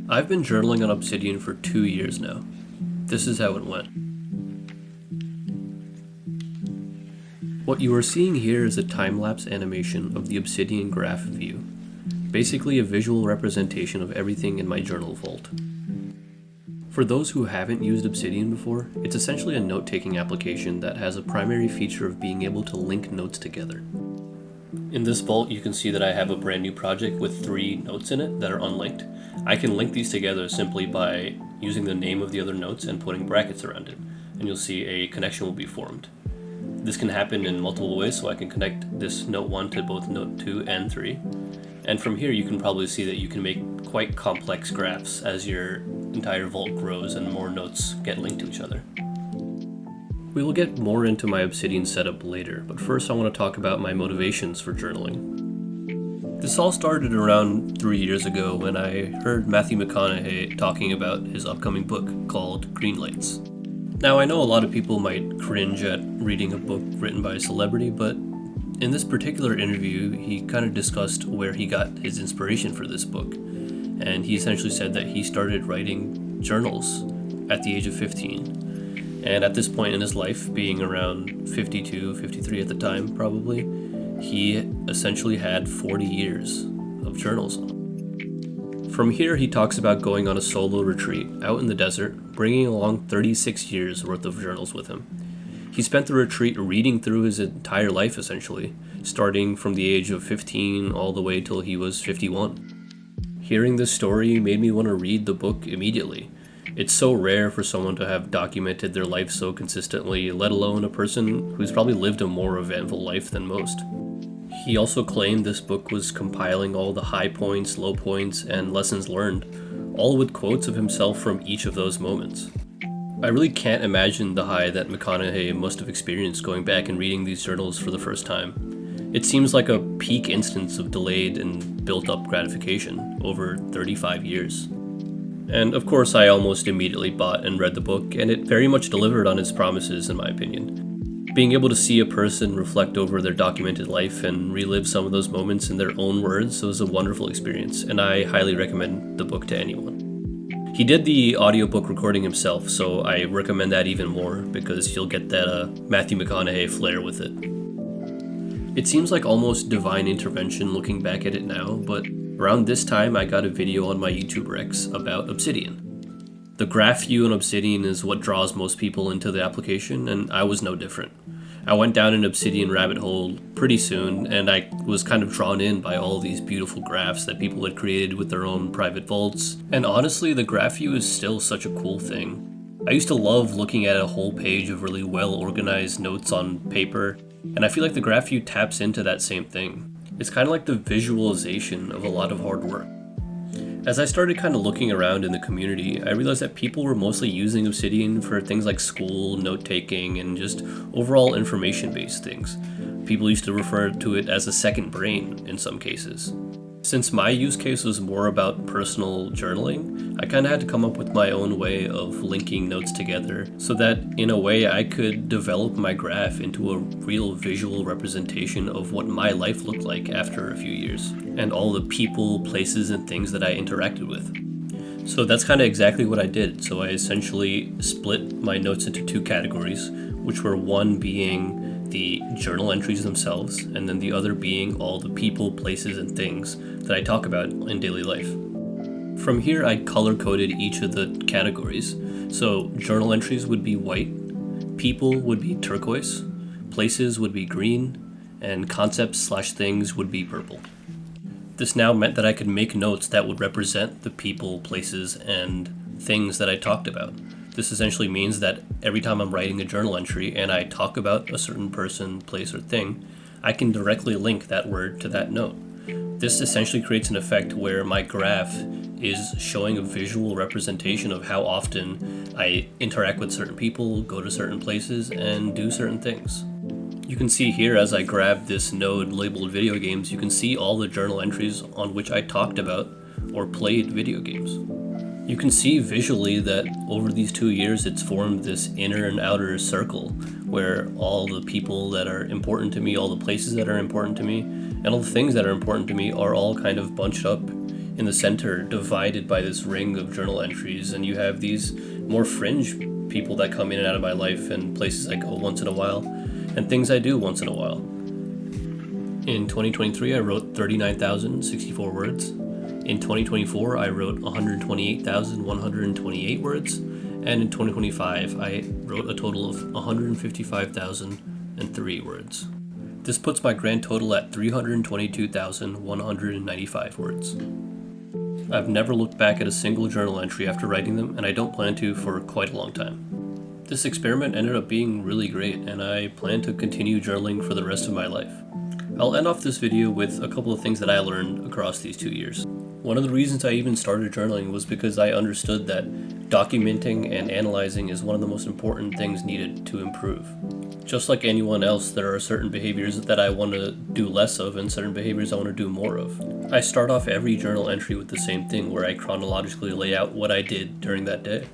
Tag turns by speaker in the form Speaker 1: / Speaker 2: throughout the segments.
Speaker 1: I've been journaling on Obsidian for 2 years now. This is how it went. What you are seeing here is a time-lapse animation of the Obsidian graph view, basically a visual representation of everything in my journal vault. For those who haven't used Obsidian before, it's essentially a note-taking application that has a primary feature of being able to link notes together. In this vault, you can see that I have a brand new project with 3 notes in it that are unlinked. I can link these together simply by using the name of the other notes and putting brackets around it, and you'll see a connection will be formed. This can happen in multiple ways, so I can connect this note 1 to both note 2 and 3. And from here you can probably see that you can make quite complex graphs as your entire vault grows and more notes get linked to each other. We will get more into my Obsidian setup later, but first I want to talk about my motivations for journaling. This all started around 3 years ago when I heard Matthew McConaughey talking about his upcoming book called Green Lights. Now I know a lot of people might cringe at reading a book written by a celebrity, but in this particular interview he kind of discussed where he got his inspiration for this book, and he essentially said that he started writing journals at the age of 15. And at this point in his life, being around 52, 53 at the time probably, he essentially had 40 years of journals. From here, he talks about going on a solo retreat out in the desert, bringing along 36 years worth of journals with him. He spent the retreat reading through his entire life essentially, starting from the age of 15 all the way till he was 51. Hearing this story made me want to read the book immediately. It's so rare for someone to have documented their life so consistently, let alone a person who's probably lived a more eventful life than most. He also claimed this book was compiling all the high points, low points, and lessons learned, all with quotes of himself from each of those moments. I really can't imagine the high that McConaughey must have experienced going back and reading these journals for the first time. It seems like a peak instance of delayed and built-up gratification over 35 years. And of course, I almost immediately bought and read the book, and it very much delivered on its promises in my opinion. Being able to see a person reflect over their documented life and relive some of those moments in their own words was a wonderful experience, and I highly recommend the book to anyone. He did the audiobook recording himself, so I recommend that even more because you'll get that Matthew McConaughey flair with it. It seems like almost divine intervention looking back at it now, but around this time I got a video on my YouTube Recs about Obsidian. The graph view in Obsidian is what draws most people into the application, and I was no different. I went down an Obsidian rabbit hole pretty soon, and I was kind of drawn in by all these beautiful graphs that people had created with their own private vaults. And honestly, the graph view is still such a cool thing. I used to love looking at a whole page of really well organized notes on paper, and I feel like the graph view taps into that same thing. It's kind of like the visualization of a lot of hard work. As I started kind of looking around in the community, I realized that people were mostly using Obsidian for things like school, note-taking, and just overall information-based things. People used to refer to it as a second brain in some cases. Since my use case was more about personal journaling, I kind of had to come up with my own way of linking notes together so that in a way I could develop my graph into a real visual representation of what my life looked like after a few years and all the people, places, and things that I interacted with. So that's kind of exactly what I did. So I essentially split my notes into 2 categories, which were one being the journal entries themselves, and then the other being all the people, places, and things that I talk about in daily life. From here, I color-coded each of the categories. So journal entries would be white, people would be turquoise, places would be green, and concepts/things would be purple. This now meant that I could make notes that would represent the people, places, and things that I talked about. This essentially means that every time I'm writing a journal entry and I talk about a certain person, place, or thing, I can directly link that word to that note. This essentially creates an effect where my graph is showing a visual representation of how often I interact with certain people, go to certain places, and do certain things. You can see here as I grab this node labeled video games, you can see all the journal entries on which I talked about or played video games. You can see visually that over these 2 years it's formed this inner and outer circle where all the people that are important to me, all the places that are important to me, and all the things that are important to me are all kind of bunched up in the center divided by this ring of journal entries, and you have these more fringe people that come in and out of my life and places I go once in a while and things I do once in a while. In 2023, I wrote 39,064 words. In 2024, I wrote 128,128 words. And in 2025, I wrote a total of 155,003 words. This puts my grand total at 322,195 words. I've never looked back at a single journal entry after writing them, and I don't plan to for quite a long time. This experiment ended up being really great, and I plan to continue journaling for the rest of my life. I'll end off this video with a couple of things that I learned across these 2 years. One of the reasons I even started journaling was because I understood that documenting and analyzing is one of the most important things needed to improve. Just like anyone else, there are certain behaviors that I want to do less of and certain behaviors I want to do more of. I start off every journal entry with the same thing, where I chronologically lay out what I did during that day.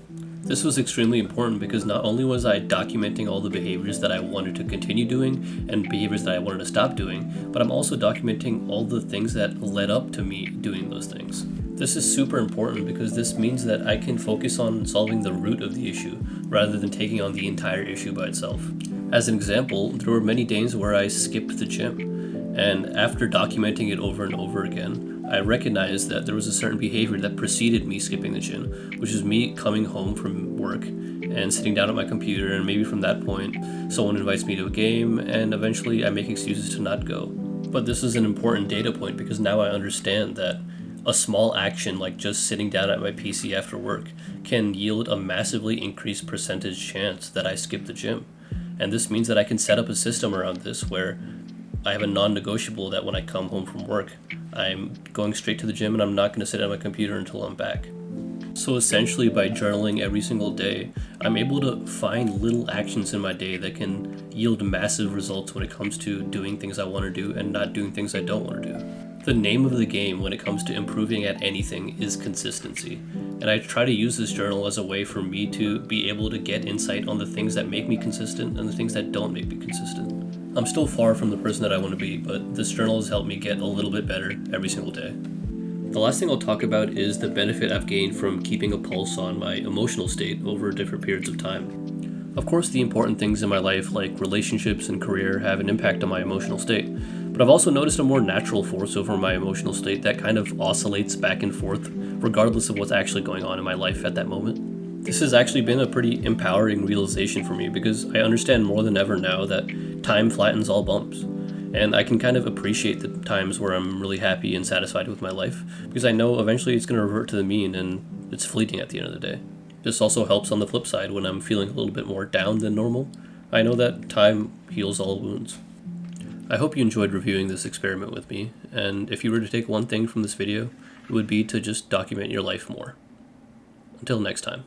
Speaker 1: This was extremely important because not only was I documenting all the behaviors that I wanted to continue doing and behaviors that I wanted to stop doing, but I'm also documenting all the things that led up to me doing those things. This is super important because this means that I can focus on solving the root of the issue rather than taking on the entire issue by itself. As an example, there were many days where I skipped the gym, and after documenting it over and over again, I recognized that there was a certain behavior that preceded me skipping the gym, which is me coming home from work and sitting down at my computer, and maybe from that point, someone invites me to a game, and eventually I make excuses to not go. But this is an important data point because now I understand that a small action like just sitting down at my PC after work can yield a massively increased percentage chance that I skip the gym. And this means that I can set up a system around this where I have a non-negotiable that when I come home from work, I'm going straight to the gym and I'm not going to sit at my computer until I'm back. So essentially, by journaling every single day, I'm able to find little actions in my day that can yield massive results when it comes to doing things I want to do and not doing things I don't want to do. The name of the game when it comes to improving at anything is consistency. And I try to use this journal as a way for me to be able to get insight on the things that make me consistent and the things that don't make me consistent. I'm still far from the person that I want to be, but this journal has helped me get a little bit better every single day. The last thing I'll talk about is the benefit I've gained from keeping a pulse on my emotional state over different periods of time. Of course, the important things in my life, like relationships and career, have an impact on my emotional state, but I've also noticed a more natural force over my emotional state that kind of oscillates back and forth, regardless of what's actually going on in my life at that moment. This has actually been a pretty empowering realization for me because I understand more than ever now that time flattens all bumps. And I can kind of appreciate the times where I'm really happy and satisfied with my life because I know eventually it's going to revert to the mean and it's fleeting at the end of the day. This also helps on the flip side when I'm feeling a little bit more down than normal. I know that time heals all wounds. I hope you enjoyed reviewing this experiment with me, and if you were to take one thing from this video, it would be to just document your life more. Until next time.